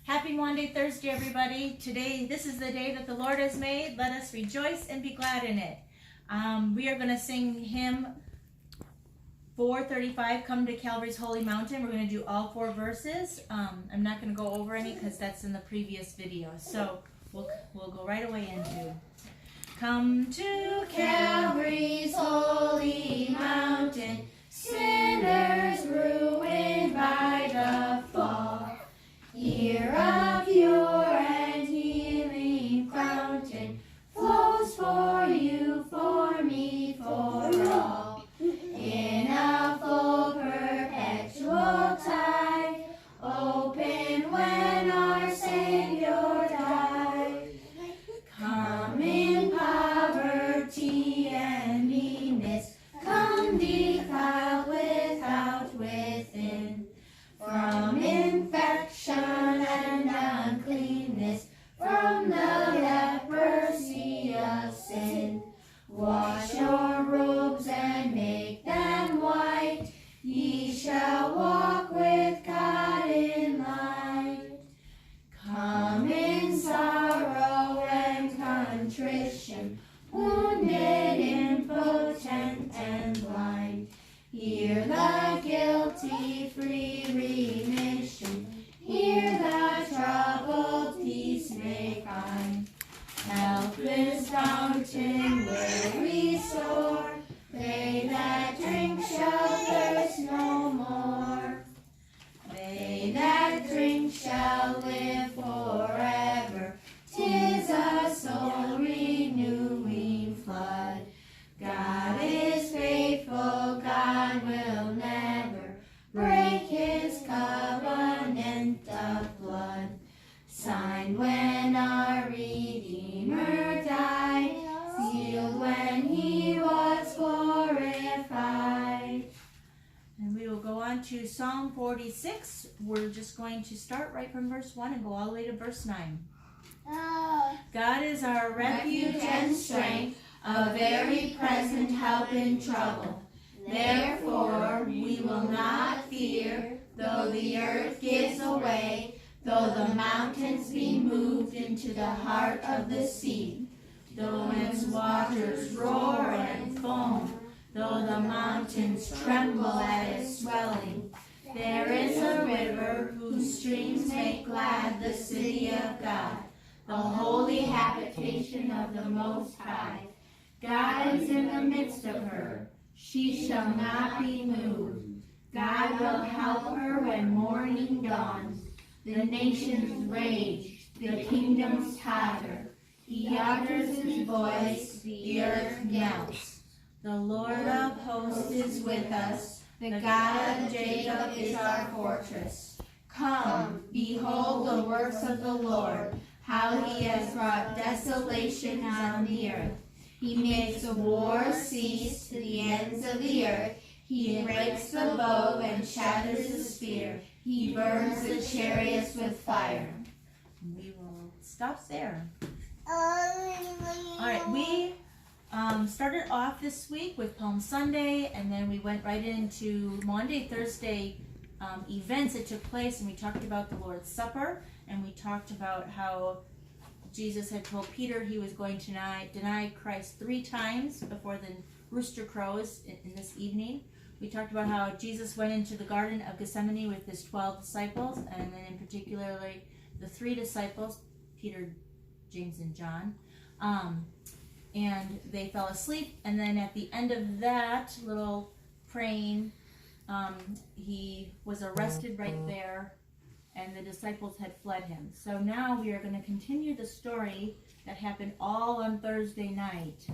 Happy Maundy Thursday, everybody. Today, this is the day that the Lord has made. Let us rejoice and be glad in it. We are going to sing hymn 435, Come to Calvary's Holy Mountain. We're going to do all 4 verses. I'm not going to go over any because that's in the previous video. So we'll go right away into Come to Calvary's holy mountain, sinners ruined by the fall. Here a pure and healing fountain flows for you, for me, for all. In a full perpetual tide, open when our Savior died. Come in poverty and meanness, come defiled without, within. From infection and uncleanness, from the leprosy of sin. Wash your robes and make them white, ye shall walk with God in light. Come in sorrow and contrition, wounded, impotent, and blind. Hear the guilty free remission, hear the troubled peace may find. Helpless fountain will restore, they that drink shall thirst no more. They that drink shall live forever, 'tis a soul renewing flood. God is faithful, God will never break his covenant of blood. Signed when our Redeemer died, sealed when he was glorified. And we will go on to Psalm 46. We're just going to start right from verse 1 and go all the way to verse 9. God is our refuge and strength, a very present help in trouble. Therefore we will not fear, though the earth gives away, though the mountains be moved into the heart of the sea, though its waters roar and foam, though the mountains tremble at its swelling. There is a river whose streams make glad the city of God, the holy habitation of the Most High. God is in the midst of her, she shall not be moved. God will help her when morning dawns. The nations rage, the kingdoms totter. He utters his voice, the earth melts. The Lord of hosts is with us, the God of Jacob is our fortress. Come, behold the works of the Lord, how he has brought desolation on the earth. He makes the war cease to the ends of the earth. He breaks the bow and shatters the spear. He burns the chariots with fire. We will stop there. All right, we started off this week with Palm Sunday, and then we went right into Maundy Thursday events that took place, and we talked about the Lord's Supper, and we talked about how Jesus had told Peter he was going to deny Christ 3 times before the rooster crows in this evening. We talked about how Jesus went into the Garden of Gethsemane with his 12 disciples, and then in particularly the 3 disciples, Peter, James, and John. And they fell asleep, and then at the end of that little praying, he was arrested right there, and the disciples had fled him. So now we are going to continue the story that happened all on Thursday night.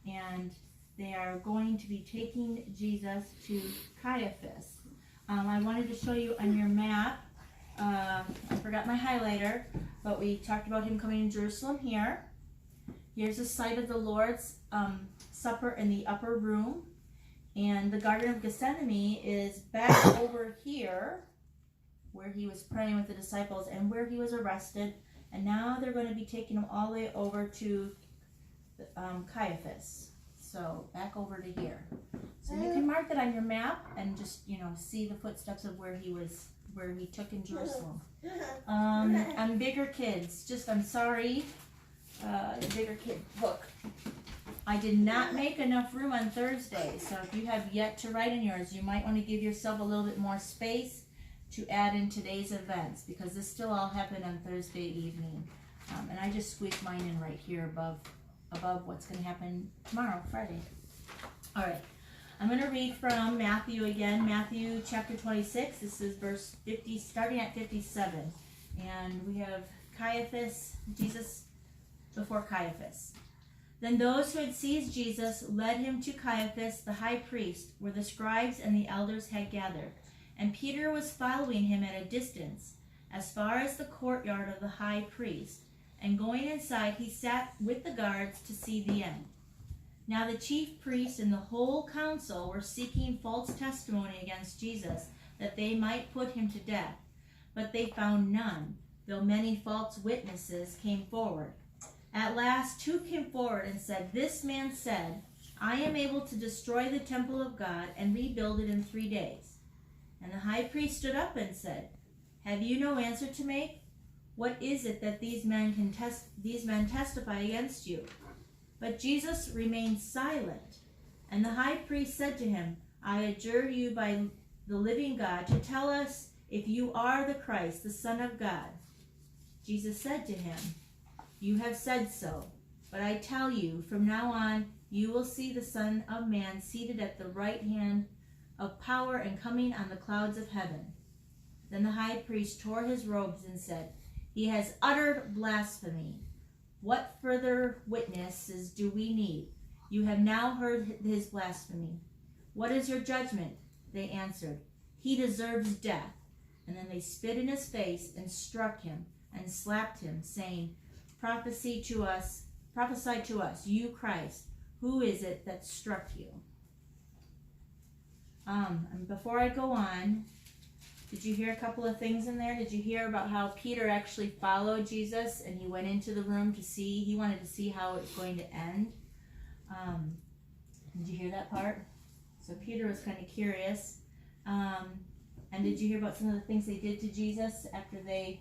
And they are going to be taking Jesus to Caiaphas. I wanted to show you on your map, I forgot my highlighter, but we talked about him coming in Jerusalem here. Here's the site of the Lord's Supper in the upper room. And the Garden of Gethsemane is back over here, where he was praying with the disciples and where he was arrested. And now they're going to be taking him all the way over to Caiaphas. So back over to here. So you can mark that on your map and just, see the footsteps of where he was where he took in Jerusalem. And bigger kids, I'm sorry, the bigger kid book. I did not make enough room on Thursday, so if you have yet to write in yours, you might want to give yourself a little bit more space to add in today's events, because this still all happened on Thursday evening. And I just squeaked mine in right here above what's going to happen tomorrow, Friday. All right, I'm going to read from Matthew again, Matthew chapter 26. This is verse 50, starting at 57. And we have Caiaphas, Jesus before Caiaphas. Then those who had seized Jesus led him to Caiaphas, the high priest, where the scribes and the elders had gathered. And Peter was following him at a distance, as far as the courtyard of the high priest. And going inside, he sat with the guards to see the end. Now the chief priests and the whole council were seeking false testimony against Jesus, that they might put him to death. But they found none, though many false witnesses came forward. At last 2 came forward and said, "This man said, I am able to destroy the temple of God and rebuild it in 3 days." And the high priest stood up and said, "Have you no answer to make? What is it that these men testify against you?" But Jesus remained silent. And the high priest said to him, "I adjure you by the living God to tell us if you are the Christ, the Son of God." Jesus said to him, "You have said so, but I tell you, from now on you will see the Son of Man seated at the right hand of power and coming on the clouds of heaven." Then the high priest tore his robes and said, "He has uttered blasphemy. What further witnesses do we need? You have now heard his blasphemy. What is your judgment?" They answered, "He deserves death." And then they spit in his face and struck him and slapped him, saying, Prophesy to us, you Christ, who is it that struck you?" And before I go on, did you hear a couple of things in there? Did you hear about how Peter actually followed Jesus and he went into the room he wanted to see how it was going to end? Did you hear that part? So Peter was kind of curious. And did you hear about some of the things they did to Jesus after they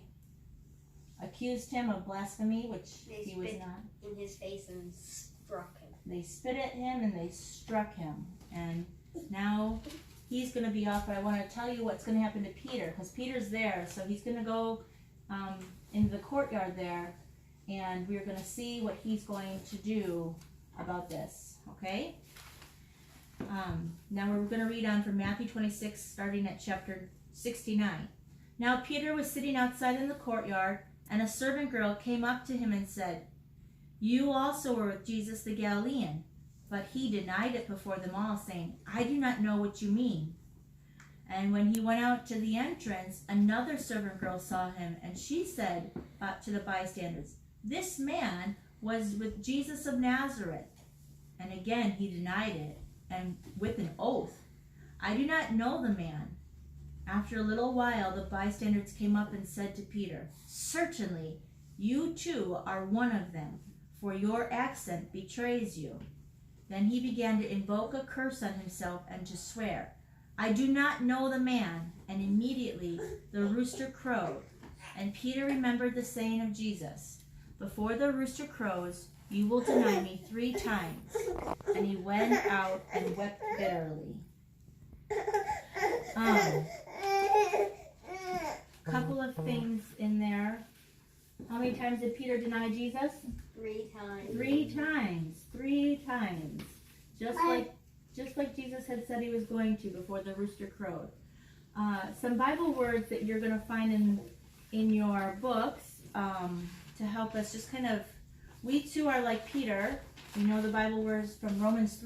accused him of blasphemy, which he was not? In his face and struck him. They spit at him and they struck him. And now he's going to be off, but I want to tell you what's going to happen to Peter, because Peter's there. So he's going to go into the courtyard there, and we're going to see what he's going to do about this, okay? Now we're going to read on from Matthew 26, starting at chapter 69. Now Peter was sitting outside in the courtyard, and a servant girl came up to him and said, "You also were with Jesus the Galilean." But he denied it before them all, saying, "I do not know what you mean." And when he went out to the entrance, another servant girl saw him, and she said to the bystanders, "This man was with Jesus of Nazareth." And again he denied it, and with an oath, "I do not know the man." After a little while, the bystanders came up and said to Peter, "Certainly, you too are one of them, for your accent betrays you." Then he began to invoke a curse on himself and to swear, "I do not know the man." And immediately the rooster crowed. And Peter remembered the saying of Jesus, "Before the rooster crows, you will deny me 3 times." And he went out and wept bitterly. Couple of things in there. How many times did Peter deny Jesus? 3 times. 3 times. 3 times. Just like Jesus had said he was going to before the rooster crowed. Some Bible words that you're going to find in your books to help us just kind of, we too are like Peter. You know the Bible words from Romans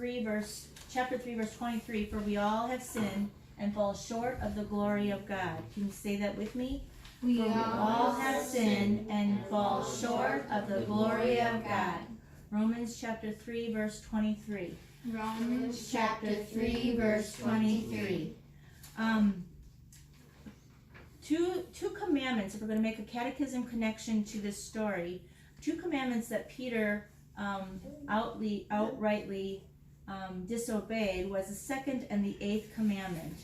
chapter 3, verse 23, "For we all have sinned and fall short of the glory of God." Can you say that with me? We For we all have sinned and fall short of the glory of God. Romans chapter 3, verse 23. Romans chapter 3, verse 23. Two commandments, if we're going to make a catechism connection to this story, 2 commandments that Peter outrightly disobeyed was the 2nd and the 8th commandment.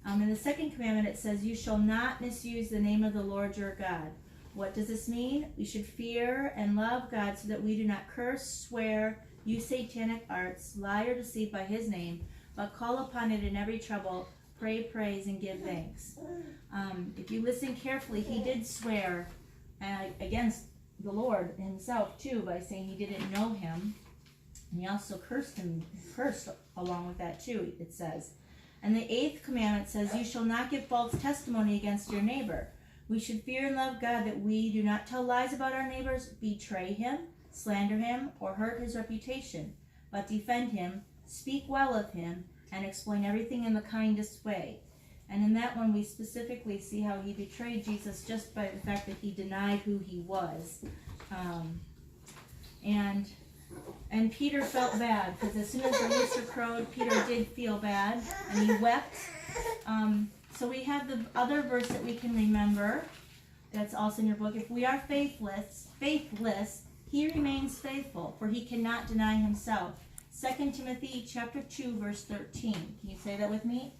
In the second commandment it says, you shall not misuse the name of the Lord your God. What does this mean? We should fear and love God so that we do not curse, swear, use satanic arts, lie or deceive by his name, but call upon it in every trouble, pray, praise, and give thanks. If you listen carefully, he did swear against the Lord himself too by saying he didn't know him. And he also cursed along with that too, it says. And the 8th commandment says, you shall not give false testimony against your neighbor. We should fear and love God that we do not tell lies about our neighbors, betray him, slander him, or hurt his reputation, but defend him, speak well of him, and explain everything in the kindest way. And in that one we specifically see how he betrayed Jesus just by the fact that he denied who he was. And Peter felt bad, because as soon as the rooster crowed, Peter did feel bad, and he wept. So we have the other verse that we can remember that's also in your book. If we are faithless, he remains faithful, for he cannot deny himself. 2 Timothy chapter 2, verse 13. Can you say that with me?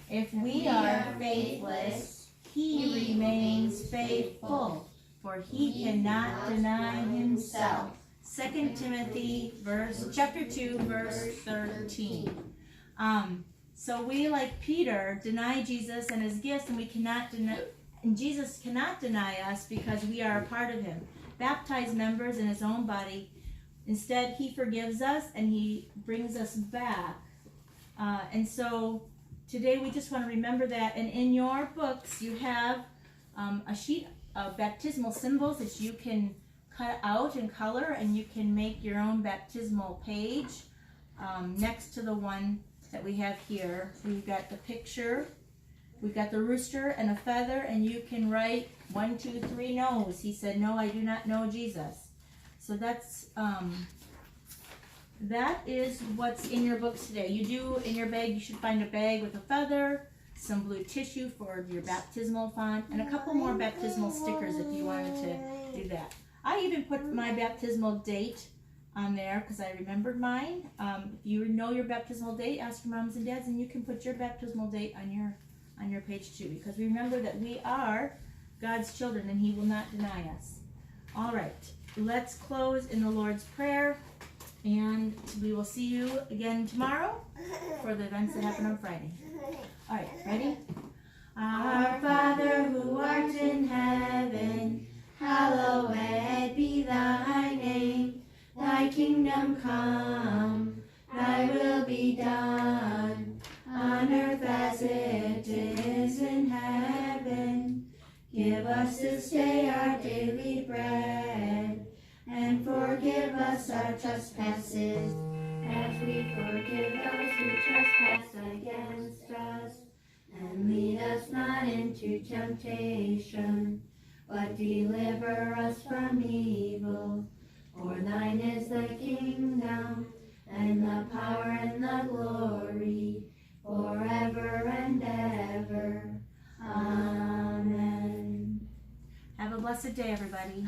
If we are faithless, he remains faithful, for he cannot deny himself. 2 Timothy chapter 2, verse 13. So we, like Peter, deny Jesus and his gifts, and we cannot deny, and Jesus cannot deny us because we are a part of him. Baptized members in his own body. Instead, he forgives us and he brings us back. And so today we just want to remember that. And in your books, you have a sheet of baptismal symbols that you can cut out and color, and you can make your own baptismal page next to the one that we have here. We've got the picture, we've got the rooster and a feather, and you can write 1, 2, 3 no's. He said, no, I do not know Jesus. So that's that is what's in your books today. You do, in your bag, you should find a bag with a feather, some blue tissue for your baptismal font, and a couple more baptismal stickers if you wanted to do that. I even put my baptismal date on there because I remembered mine. If you know your baptismal date, ask your moms and dads, and you can put your baptismal date on your page too, because remember that we are God's children and he will not deny us. All right, let's close in the Lord's Prayer, and we will see you again tomorrow for the events that happen on Friday. All right, ready? Our Father who art in heaven, hallowed be thy name. Thy kingdom come, thy will be done, on earth as it is in heaven. Give us this day our daily bread, and forgive us our trespasses, as we forgive those who trespass against us. And lead us not into temptation, but deliver us from evil. For thine is the kingdom, and the power, and the glory, forever and ever. Amen. Have a blessed day, everybody.